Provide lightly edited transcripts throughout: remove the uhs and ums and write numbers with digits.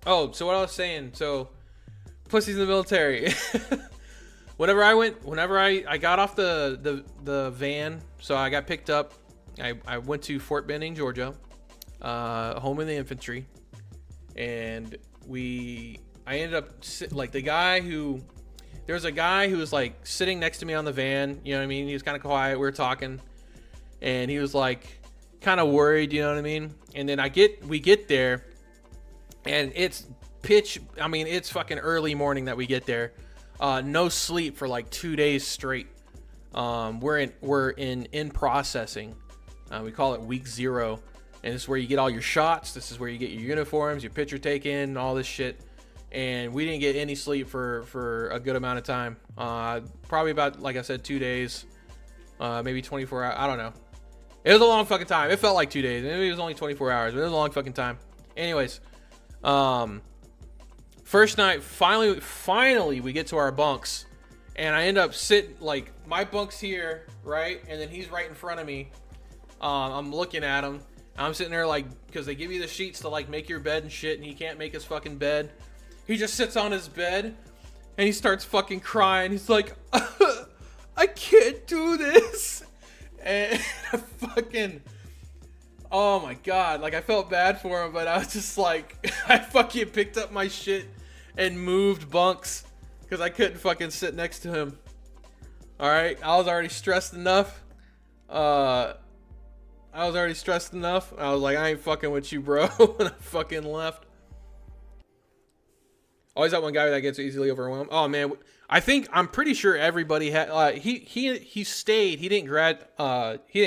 Oh, so what I was saying. So pussies in the military. Whenever I got off the van, so I got picked up. I went to Fort Benning, Georgia, home in the infantry, and I ended up like the guy who there was a guy who was like sitting next to me on the van. You know what I mean? He was kind of quiet. We were talking, and he was like kind of worried. You know what I mean? And then we get there, and it's pitch. I mean, it's fucking early morning that we get there. No sleep for like 2 days straight. We're in processing. We call it week 0, and this is where you get all your shots. This is where you get your uniforms, your picture taken, all this shit. And we didn't get any sleep for a good amount of time. Probably about, like I said, 2 days, maybe 24 hours. I don't know. It was a long fucking time. It felt like 2 days. Maybe it was only 24 hours, but it was a long fucking time. Anyways, first night, finally, we get to our bunks, and I end up sitting like my bunk's here, right, and then he's right in front of me. I'm looking at him. I'm sitting there like, because they give you the sheets to like make your bed and shit, and he can't make his fucking bed. He just sits on his bed, and he starts fucking crying. He's like, I can't do this, and I fucking. Oh my god, like I felt bad for him, but I was just like, I fucking picked up my shit and moved bunks because I couldn't fucking sit next to him. Alright, I was already stressed enough. I was like, I ain't fucking with you, bro. And I fucking left. Always that one guy that gets easily overwhelmed. Oh man, I'm pretty sure everybody had. He stayed. He didn't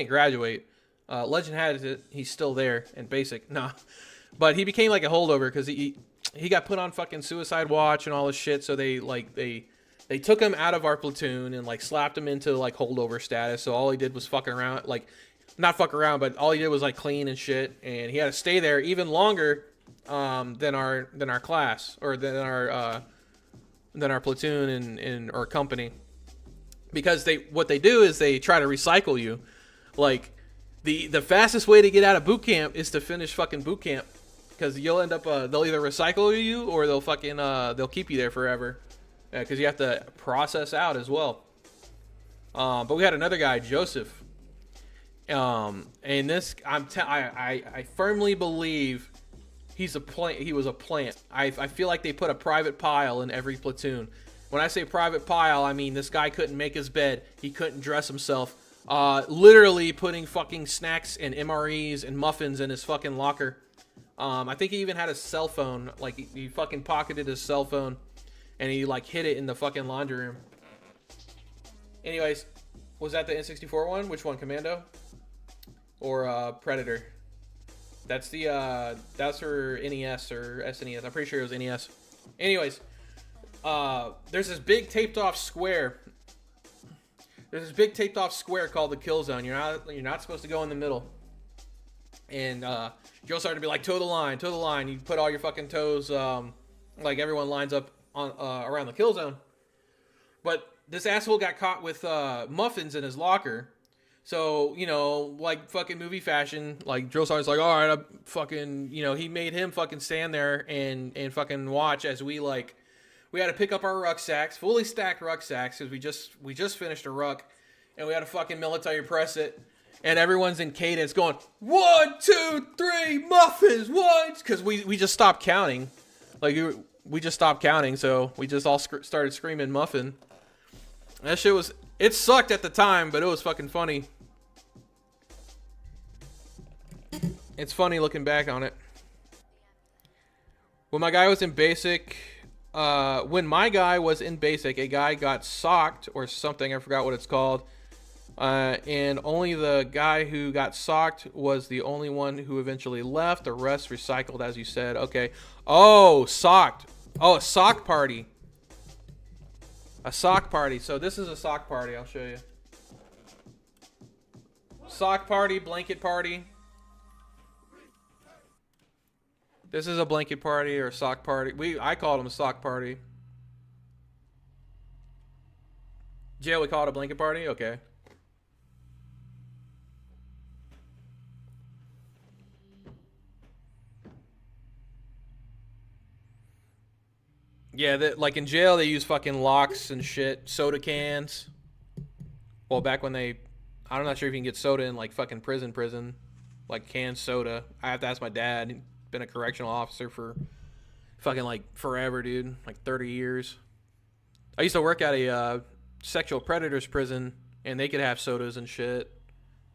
graduate. Legend has it he's still there in basic. Nah, but he became like a holdover because he got put on fucking suicide watch and all this shit. So they took him out of our platoon and like slapped him into like holdover status. So all he did was fucking around, like not fuck around, but all he did was like clean and shit. And he had to stay there even longer than our class or than our platoon and or company, because what they do is they try to recycle you. Like the fastest way to get out of boot camp is to finish fucking boot camp, because you'll end up they'll either recycle you or they'll fucking they'll keep you there forever, because you have to process out as well. But we had another guy, Joseph, and this I firmly believe he's a plant. He was a plant. I feel like they put a private pile in every platoon. When I say private pile, I mean this guy couldn't make his bed. He couldn't dress himself. Literally putting fucking snacks and MREs and muffins in his fucking locker. I think he even had a cell phone. Like he fucking pocketed his cell phone, and he like hid it in the fucking laundry room. Anyways, was that the N64 one? Which one, Commando or Predator? That's for NES or SNES. I'm pretty sure it was NES. Anyways, there's this big taped off square. There's this big taped off square called the kill zone. You're not supposed to go in the middle. And Joe started to be like, toe the line. You put all your fucking toes, like everyone lines up on around the kill zone. But this asshole got caught with muffins in his locker. So, like fucking movie fashion, like Joe Sergeant's like, all right, I'm fucking, he made him fucking stand there and fucking watch as we had to pick up our rucksacks, fully stacked rucksacks, because we just finished a ruck, and we had to fucking military press it, and everyone's in cadence going 1, 2, 3 muffins, what? Because we just stopped counting, so we just all started screaming muffin. That shit it sucked at the time, but it was fucking funny. It's funny looking back on it. When my guy was in basic, a guy got socked or something. I forgot what it's called. And only the guy who got socked was the only one who eventually left. The rest recycled, as you said. Okay. Oh, socked. Oh, a sock party. A sock party. So this is a sock party. I'll show you. Sock party, blanket party. This is a blanket party or a sock party. I called them a sock party. Jail, we call it a blanket party? Okay. Yeah, that like in jail they use fucking locks and shit, soda cans. Well, back when I'm not sure if you can get soda in like fucking prison, like canned soda. I have to ask my dad. He's been a correctional officer for fucking like forever, dude, like 30 years. I used to work at a sexual predators prison, and they could have sodas and shit,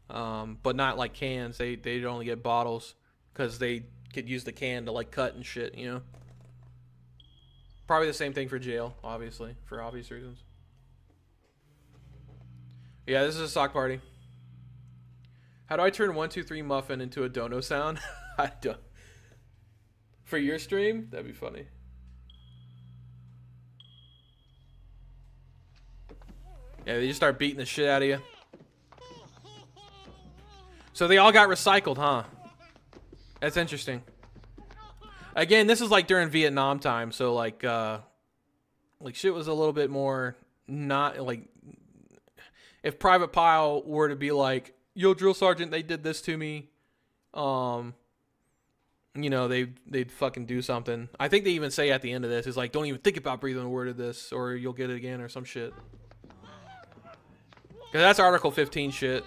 but not like cans. They'd only get bottles because they could use the can to like cut and shit, you know. Probably the same thing for jail, obviously, for obvious reasons. Yeah, this is a sock party. How do I turn 123 muffin into a dono sound? I don't. For your stream, that'd be funny. Yeah, they just start beating the shit out of you. So they all got recycled, huh? That's interesting. Again, this is like during Vietnam time, so like shit was a little bit more not like if Private Pile were to be like, "Yo, drill sergeant, they did this to me," you know, they'd fucking do something. I think they even say at the end of this is like, "Don't even think about breathing a word of this, or you'll get it again," or some shit. Cause that's Article 15 shit.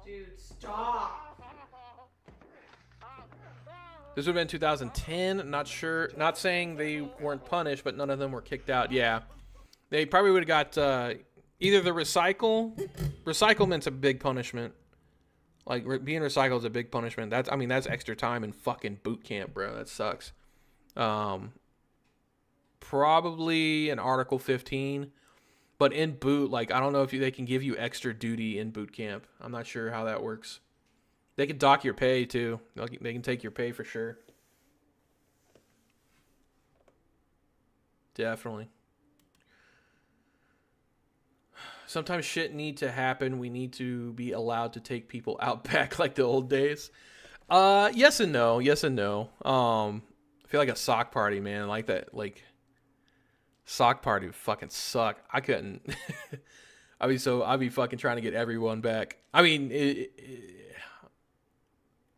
Dude, stop. This would have been 2010. Not sure. Not saying they weren't punished, but none of them were kicked out. Yeah, they probably would have got either the recyclement's a big punishment. Like being recycled is a big punishment. That's extra time in fucking boot camp, bro. That sucks. Probably an Article 15, but in boot, like I don't know if they can give you extra duty in boot camp. I'm not sure how that works. They can dock your pay too. They can take your pay for sure. Definitely. Sometimes shit need to happen. We need to be allowed to take people out back like the old days. Yes and no. Yes and no. I feel like a sock party, man. Like that. Like sock party would fucking suck. I couldn't. I'd be fucking trying to get everyone back. I mean,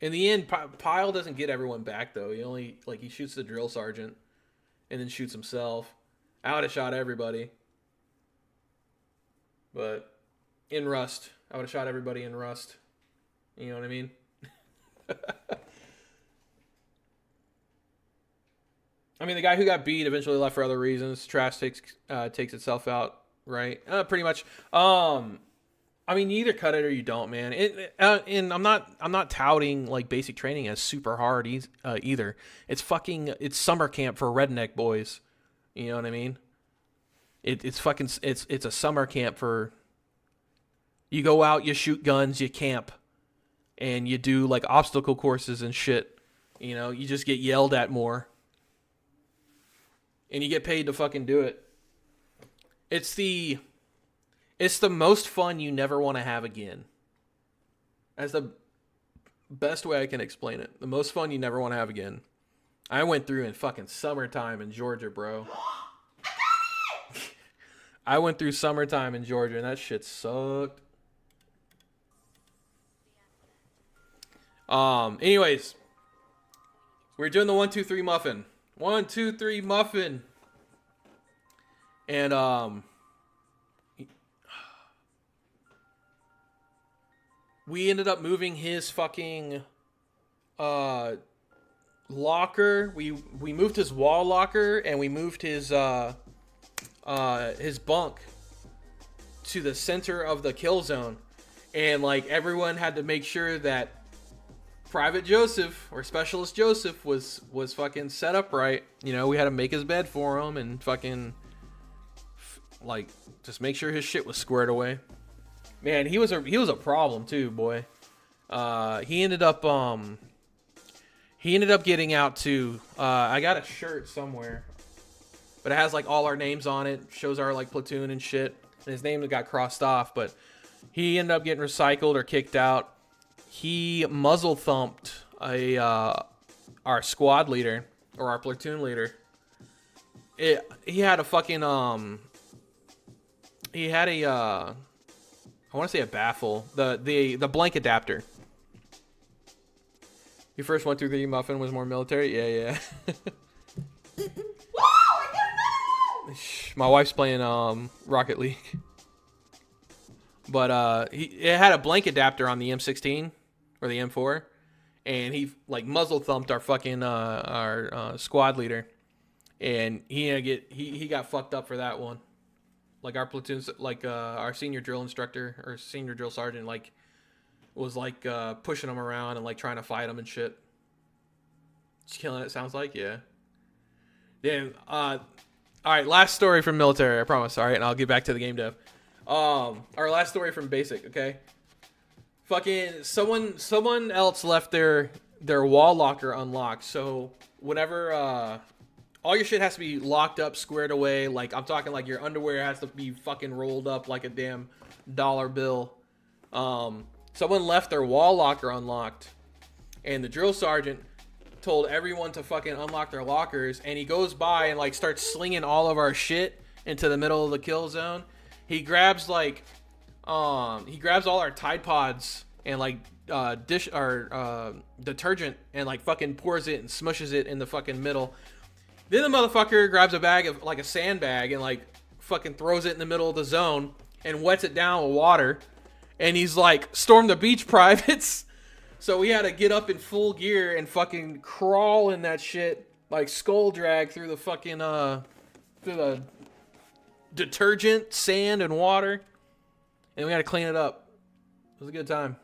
in the end, Pyle doesn't get everyone back though. He shoots the drill sergeant, and then shoots himself. I would have shot everybody. But in Rust, I would have shot everybody in Rust. You know what I mean? I mean, the guy who got beat eventually left for other reasons. Trash takes itself out, right? Pretty much. I mean, you either cut it or you don't, man. And I'm not touting like basic training as super hard either. It's summer camp for redneck boys. You know what I mean? It's a summer camp for. You go out, you shoot guns, you camp, and you do like obstacle courses and shit. You know, you just get yelled at more, and you get paid to fucking do it. It's the most fun you never want to have again. That's the best way I can explain it. The most fun you never want to have again. I went through in fucking summertime in Georgia, bro. I went through summertime in Georgia, and that shit sucked. Anyways, we're doing the 1, 2, 3 muffin. 1, 2, 3 muffin. And we ended up moving his fucking locker. We moved his wall locker, and we moved his bunk to the center of the kill zone, and like everyone had to make sure that Private Joseph or Specialist Joseph was fucking set up right. You know, we had to make his bed for him and fucking like just make sure his shit was squared away. Man, he was a problem too, boy. He ended up getting out to I got a shirt somewhere. But it has like all our names on it, shows our like platoon and shit. And his name got crossed off, but he ended up getting recycled or kicked out. He muzzle thumped our squad leader or our platoon leader. He had a fucking he had a I want to say a baffle, the blank adapter. He first went through the muffin, was more military. Yeah. Whoa! I got another one! My wife's playing Rocket League. But it had a blank adapter on the M16 or the M4, and he like muzzle thumped our fucking our squad leader, and he got fucked up for that one. Like our platoons, like our senior drill instructor or senior drill sergeant, like was like pushing him around and like trying to fight him and shit. Just killing it. Sounds like, yeah. Damn. All right, last story from military. I promise. All right, and I'll get back to the game dev. Our last story from basic. Okay. Fucking someone else left their wall locker unlocked. So whenever all your shit has to be locked up, squared away. Like I'm talking like your underwear has to be fucking rolled up like a damn dollar bill. Someone left their wall locker unlocked, and the drill sergeant told everyone to fucking unlock their lockers, and he goes by and like starts slinging all of our shit into the middle of the kill zone. He grabs like he grabs all our Tide Pods and like dish or detergent and like fucking pours it and smushes it in the fucking middle. Then the motherfucker grabs a bag of like a sandbag and like fucking throws it in the middle of the zone and wets it down with water. And he's like, storm the beach, privates. So we had to get up in full gear and fucking crawl in that shit, like skull drag through the fucking through the detergent, sand, and water. And we had to clean it up. It was a good time.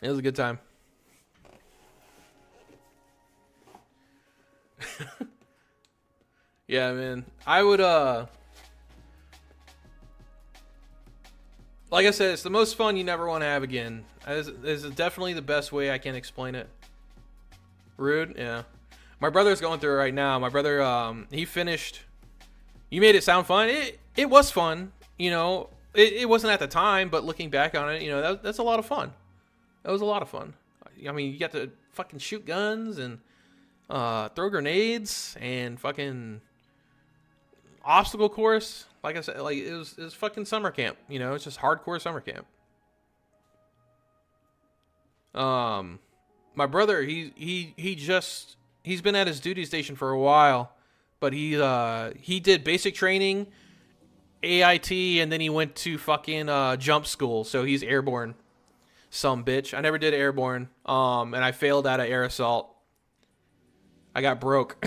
It was a good time. Yeah, man. I would like I said, it's the most fun you never want to have again. This is definitely the best way I can explain it. Rude? Yeah. My brother's going through it right now. My brother, he finished. You made it sound fun. It was fun. You know, it wasn't at the time, but looking back on it, you know, that's a lot of fun. That was a lot of fun. I mean, you got to fucking shoot guns and throw grenades and fucking obstacle course. Like I said, like it was fucking summer camp. You know, it's just hardcore summer camp. My brother, he's been at his duty station for a while, but he did basic training, AIT, and then he went to fucking jump school. So he's airborne. Some bitch. I never did airborne. And I failed out of air assault. I got broke.